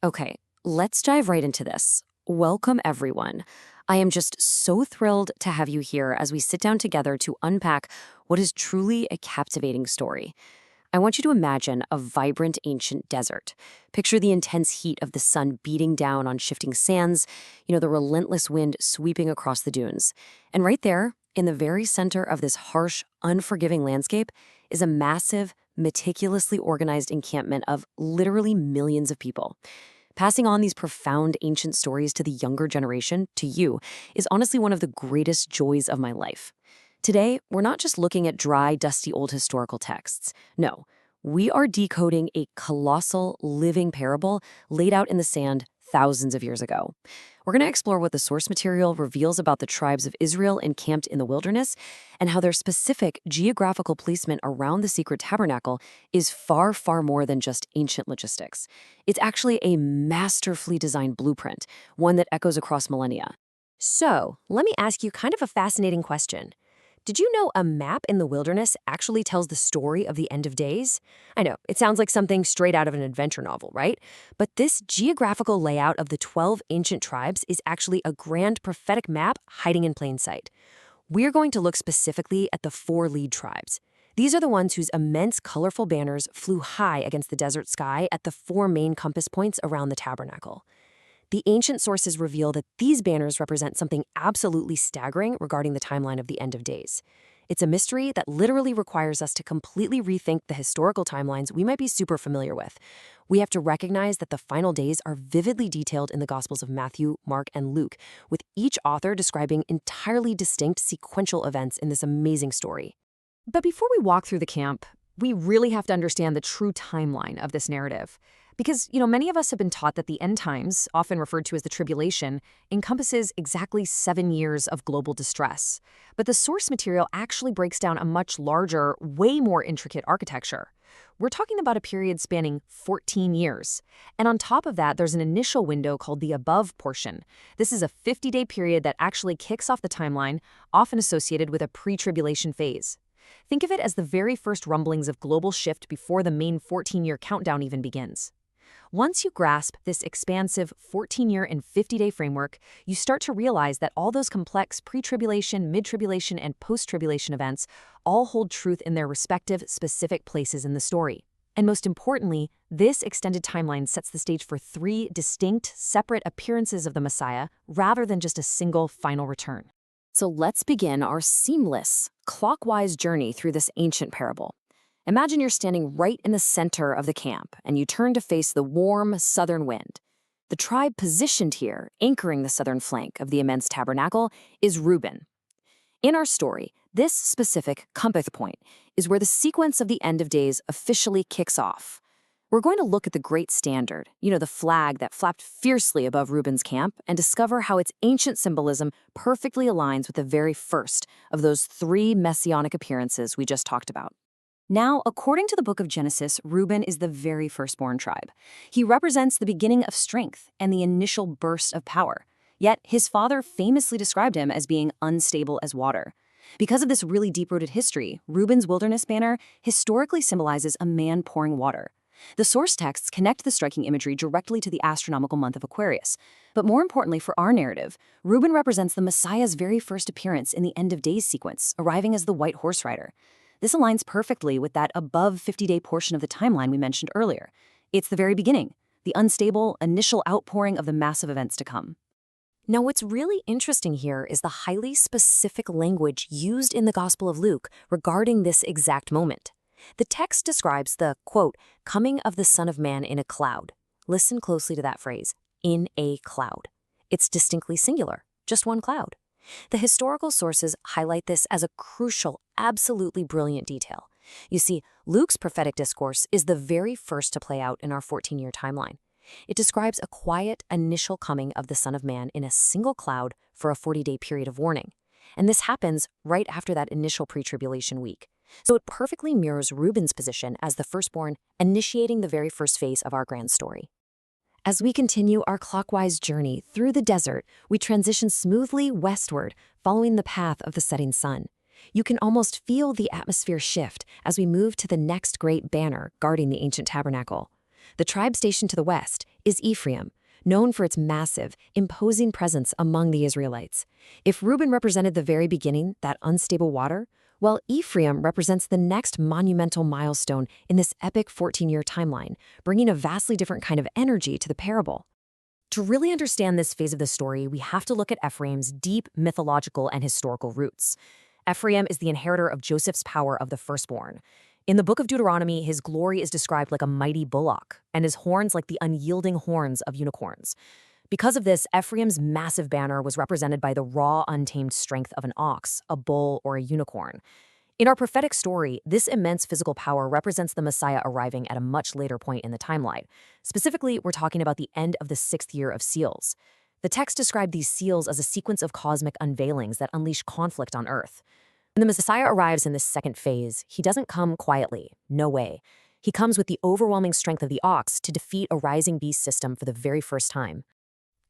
Okay, let's dive right into this. Welcome, everyone. I am just so thrilled to have you here as we sit down together to unpack what is truly a captivating story. I want you to imagine a vibrant ancient desert. Picture the intense heat of the sun beating down on shifting sands, the relentless wind sweeping across the dunes. And right there, in the very center of this harsh, unforgiving landscape, is a massive, meticulously organized encampment of literally millions of people. Passing on these profound ancient stories to the younger generation, to you, is honestly one of the greatest joys of my life. Today, we're not just looking at dry, dusty old historical texts. No, we are decoding a colossal, living parable laid out in the sand thousands of years ago. We're going to explore what the source material reveals about the tribes of Israel encamped in the wilderness and how their specific geographical placement around the secret tabernacle is far, far more than just ancient logistics. It's actually a masterfully designed blueprint, one that echoes across millennia. So, let me ask you kind of a fascinating question. Did you know a map in the wilderness actually tells the story of the end of days? I know, it sounds like something straight out of an adventure novel, right? But this geographical layout of the 12 ancient tribes is actually a grand prophetic map hiding in plain sight. We're going to look specifically at the four lead tribes. These are the ones whose immense, colorful banners flew high against the desert sky at the four main compass points around the tabernacle. The ancient sources reveal that these banners represent something absolutely staggering regarding the timeline of the end of days. It's a mystery that literally requires us to completely rethink the historical timelines we might be super familiar with. We have to recognize that the final days are vividly detailed in the Gospels of Matthew, Mark, and Luke, with each author describing entirely distinct sequential events in this amazing story. But before we walk through the camp, we really have to understand the true timeline of this narrative. Because, many of us have been taught that the end times, often referred to as the tribulation, encompasses exactly 7 years of global distress. But the source material actually breaks down a much larger, way more intricate architecture. We're talking about a period spanning 14 years. And on top of that, there's an initial window called the above portion. This is a 50-day period that actually kicks off the timeline, often associated with a pre-tribulation phase. Think of it as the very first rumblings of global shift before the main 14-year countdown even begins. Once you grasp this expansive 14-year and 50-day framework, you start to realize that all those complex pre-tribulation, mid-tribulation, and post-tribulation events all hold truth in their respective specific places in the story. And most importantly, this extended timeline sets the stage for 3 distinct, separate appearances of the Messiah rather than just a single final return. So let's begin our seamless, clockwise journey through this ancient parable. Imagine you're standing right in the center of the camp, and you turn to face the warm, southern wind. The tribe positioned here, anchoring the southern flank of the immense tabernacle, is Reuben. In our story, this specific compass point is where the sequence of the end of days officially kicks off. We're going to look at the Great Standard, the flag that flapped fiercely above Reuben's camp, and discover how its ancient symbolism perfectly aligns with the very first of those 3 messianic appearances we just talked about. Now, according to the book of Genesis, Reuben is the very firstborn tribe. He represents the beginning of strength and the initial burst of power. Yet, his father famously described him as being unstable as water. Because of this really deep-rooted history, Reuben's wilderness banner historically symbolizes a man pouring water. The source texts connect the striking imagery directly to the astronomical month of Aquarius. But more importantly for our narrative, Reuben represents the Messiah's very first appearance in the end of days sequence, arriving as the white horse rider. This aligns perfectly with that above 50-day portion of the timeline we mentioned earlier. It's the very beginning, the unstable, initial outpouring of the massive events to come. Now, what's really interesting here is the highly specific language used in the Gospel of Luke regarding this exact moment. The text describes the, quote, coming of the Son of Man in a cloud. Listen closely to that phrase, in a cloud. It's distinctly singular, just one cloud. The historical sources highlight this as a crucial, absolutely brilliant detail. You see, Luke's prophetic discourse is the very first to play out in our 14-year timeline. It describes a quiet, initial coming of the Son of Man in a single cloud for a 40-day period of warning. And this happens right after that initial pre-tribulation week. So it perfectly mirrors Reuben's position as the firstborn, initiating the very first phase of our grand story. As we continue our clockwise journey through the desert, we transition smoothly westward, following the path of the setting sun. You can almost feel the atmosphere shift as we move to the next great banner guarding the ancient tabernacle. The tribe stationed to the west, is Ephraim, known for its massive, imposing presence among the Israelites. If Reuben represented the very beginning, that unstable water, well, Ephraim represents the next monumental milestone in this epic 14-year timeline, bringing a vastly different kind of energy to the parable. To really understand this phase of the story, we have to look at Ephraim's deep mythological and historical roots. Ephraim is the inheritor of Joseph's power of the firstborn. In the book of Deuteronomy, his glory is described like a mighty bullock, and his horns like the unyielding horns of unicorns. Because of this, Ephraim's massive banner was represented by the raw, untamed strength of an ox, a bull, or a unicorn. In our prophetic story, this immense physical power represents the Messiah arriving at a much later point in the timeline. Specifically, we're talking about the end of the 6th year of seals. The text described these seals as a sequence of cosmic unveilings that unleash conflict on Earth. When the Messiah arrives in this second phase, he doesn't come quietly. No way. He comes with the overwhelming strength of the ox to defeat a rising beast system for the very first time.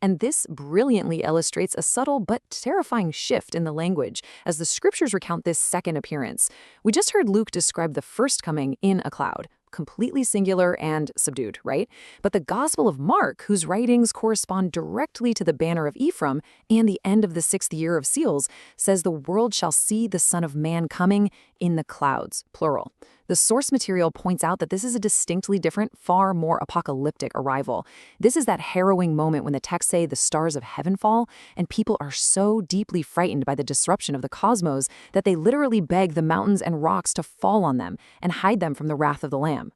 And this brilliantly illustrates a subtle but terrifying shift in the language as the scriptures recount this second appearance. We just heard Luke describe the first coming in a cloud, completely singular and subdued, right? But the Gospel of Mark, whose writings correspond directly to the banner of Ephraim and the end of the 6th year of seals, says the world shall see the Son of Man coming in the clouds, plural. The source material points out that this is a distinctly different, far more apocalyptic arrival. This is that harrowing moment when the texts say the stars of heaven fall, and people are so deeply frightened by the disruption of the cosmos that they literally beg the mountains and rocks to fall on them and hide them from the wrath of the Lamb.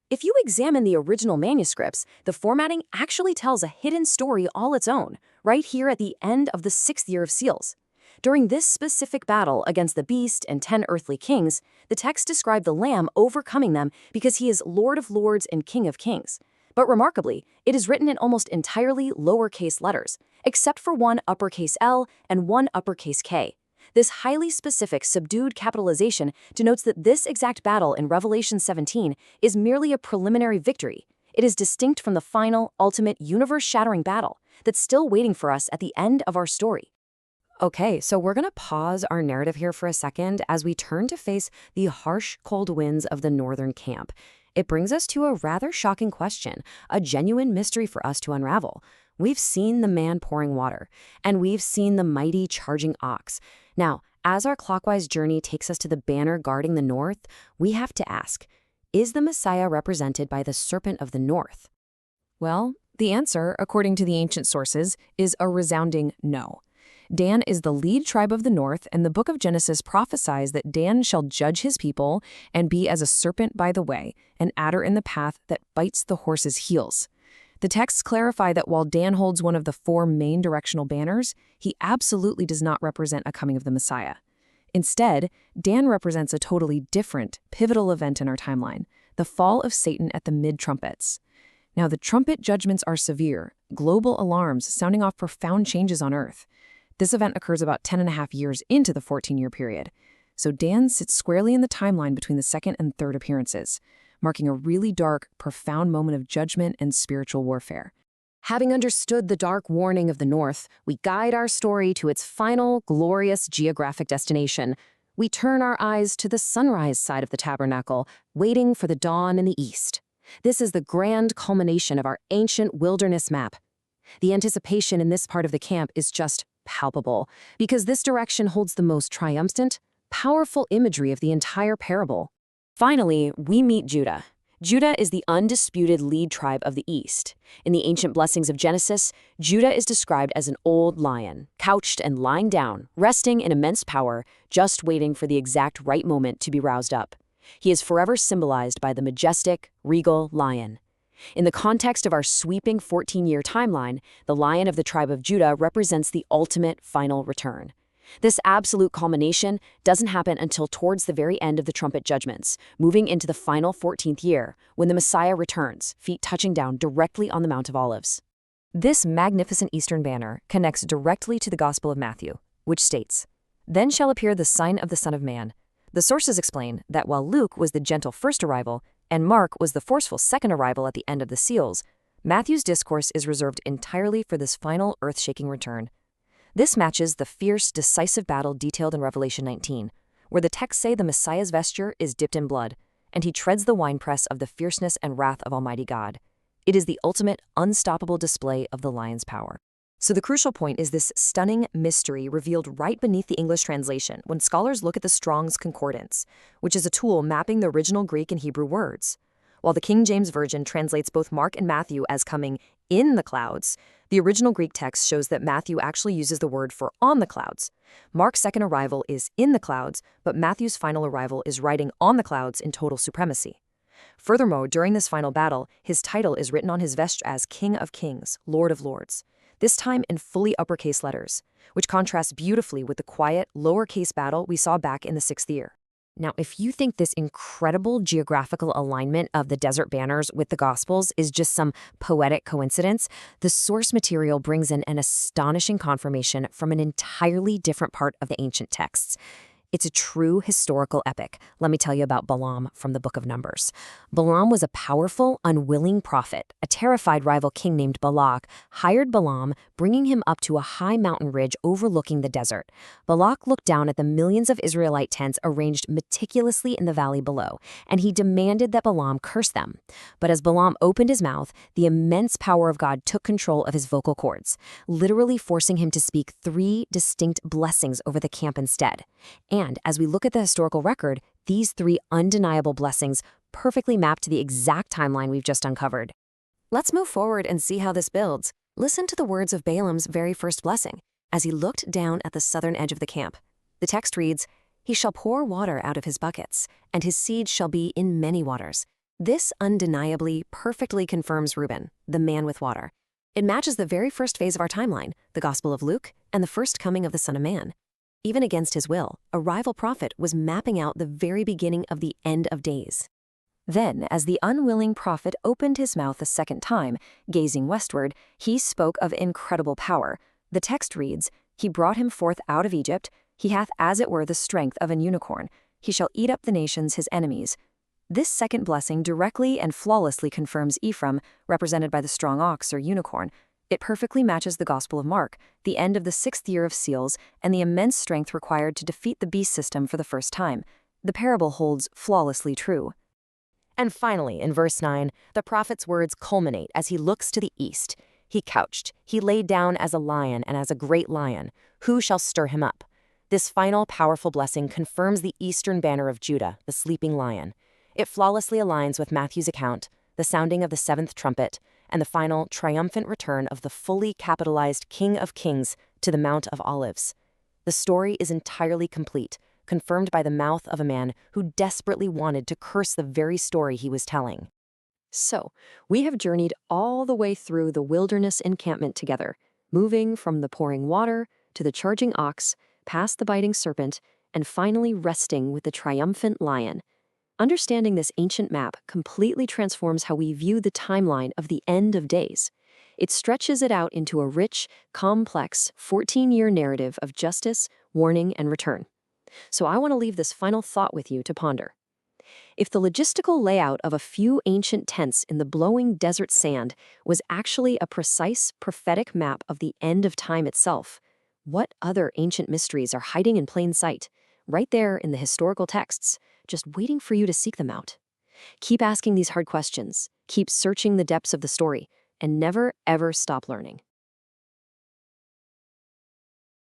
If you examine the original manuscripts, the formatting actually tells a hidden story all its own, right here at the end of the 6th year of seals. During this specific battle against the beast and 10 earthly kings, the text described the Lamb overcoming them because he is Lord of Lords and King of Kings. But remarkably, it is written in almost entirely lowercase letters, except for one uppercase L and one uppercase K. This highly specific subdued capitalization denotes that this exact battle in Revelation 17 is merely a preliminary victory. It is distinct from the final, ultimate, universe-shattering battle that's still waiting for us at the end of our story. Okay, so we're going to pause our narrative here for a second as we turn to face the harsh, cold winds of the northern camp. It brings us to a rather shocking question, a genuine mystery for us to unravel. We've seen the man pouring water, and we've seen the mighty charging ox. Now, as our clockwise journey takes us to the banner guarding the north, we have to ask, is the Messiah represented by the serpent of the north? Well, the answer, according to the ancient sources, is a resounding no. Dan is the lead tribe of the north, and the book of Genesis prophesies that Dan shall judge his people and be as a serpent by the way, an adder in the path that bites the horse's heels. The texts clarify that while Dan holds one of the 4 main directional banners, he absolutely does not represent a coming of the Messiah. Instead, Dan represents a totally different, pivotal event in our timeline, the fall of Satan at the mid-trumpets. Now, the trumpet judgments are severe, global alarms sounding off profound changes on Earth. This event occurs about 10.5 years into the 14-year period. So Dan sits squarely in the timeline between the second and third appearances, marking a really dark, profound moment of judgment and spiritual warfare. Having understood the dark warning of the north, we guide our story to its final, glorious geographic destination. We turn our eyes to the sunrise side of the tabernacle, waiting for the dawn in the east. This is the grand culmination of our ancient wilderness map. The anticipation in this part of the camp is just palpable, because this direction holds the most triumphant, powerful imagery of the entire parable. Finally, we meet Judah. Judah is the undisputed lead tribe of the East. In the ancient blessings of Genesis, Judah is described as an old lion, couched and lying down, resting in immense power, just waiting for the exact right moment to be roused up. He is forever symbolized by the majestic, regal lion. In the context of our sweeping 14-year timeline, the Lion of the tribe of Judah represents the ultimate final return. This absolute culmination doesn't happen until towards the very end of the trumpet judgments, moving into the final 14th year, when the Messiah returns, feet touching down directly on the Mount of Olives. This magnificent Eastern banner connects directly to the Gospel of Matthew, which states, "Then shall appear the sign of the Son of Man." The sources explain that while Luke was the gentle first arrival, and Mark was the forceful second arrival at the end of the seals, Matthew's discourse is reserved entirely for this final earth-shaking return. This matches the fierce, decisive battle detailed in Revelation 19, where the texts say the Messiah's vesture is dipped in blood, and he treads the winepress of the fierceness and wrath of Almighty God. It is the ultimate, unstoppable display of the lion's power. So the crucial point is this stunning mystery revealed right beneath the English translation when scholars look at the Strong's Concordance, which is a tool mapping the original Greek and Hebrew words. While the King James Version translates both Mark and Matthew as coming in the clouds, the original Greek text shows that Matthew actually uses the word for on the clouds. Mark's second arrival is in the clouds, but Matthew's final arrival is riding on the clouds in total supremacy. Furthermore, during this final battle, his title is written on his vesture as King of Kings, Lord of Lords, this time in fully uppercase letters, which contrasts beautifully with the quiet, lowercase battle we saw back in the 6th year. Now, if you think this incredible geographical alignment of the desert banners with the Gospels is just some poetic coincidence, the source material brings in an astonishing confirmation from an entirely different part of the ancient texts. It's a true historical epic. Let me tell you about Balaam from the Book of Numbers. Balaam was a powerful, unwilling prophet. A terrified rival king named Balak hired Balaam, bringing him up to a high mountain ridge overlooking the desert. Balak looked down at the millions of Israelite tents arranged meticulously in the valley below, and he demanded that Balaam curse them. But as Balaam opened his mouth, the immense power of God took control of his vocal cords, literally forcing him to speak 3 distinct blessings over the camp instead. And as we look at the historical record, these 3 undeniable blessings perfectly map to the exact timeline we've just uncovered. Let's move forward and see how this builds. Listen to the words of Balaam's very first blessing as he looked down at the southern edge of the camp. The text reads, "He shall pour water out of his buckets, and his seed shall be in many waters." This undeniably, perfectly confirms Reuben, the man with water. It matches the very first phase of our timeline, the Gospel of Luke, and the first coming of the Son of Man. Even against his will, a rival prophet was mapping out the very beginning of the end of days. Then, as the unwilling prophet opened his mouth a second time, gazing westward, he spoke of incredible power. The text reads, "He brought him forth out of Egypt. He hath as it were the strength of an unicorn. He shall eat up the nations his enemies." This second blessing directly and flawlessly confirms Ephraim, represented by the strong ox or unicorn. It perfectly matches the Gospel of Mark, the end of the 6th year of seals, and the immense strength required to defeat the beast system for the first time. The parable holds flawlessly true. And finally, in verse 9, the prophet's words culminate as he looks to the east. He couched, he laid down as a lion and as a great lion. Who shall stir him up? This final powerful blessing confirms the eastern banner of Judah, the sleeping lion. It flawlessly aligns with Matthew's account, the sounding of the 7th trumpet, and the final triumphant return of the fully capitalized King of Kings to the Mount of Olives. The story is entirely complete, confirmed by the mouth of a man who desperately wanted to curse the very story he was telling. So, we have journeyed all the way through the wilderness encampment together, moving from the pouring water to the charging ox, past the biting serpent, and finally resting with the triumphant lion. Understanding this ancient map completely transforms how we view the timeline of the end of days. It stretches it out into a rich, complex 14-year narrative of justice, warning, and return. So I want to leave this final thought with you to ponder. If the logistical layout of a few ancient tents in the blowing desert sand was actually a precise prophetic map of the end of time itself, what other ancient mysteries are hiding in plain sight, right there in the historical texts, just waiting for you to seek them out? Keep asking these hard questions, keep searching the depths of the story, and never, ever stop learning.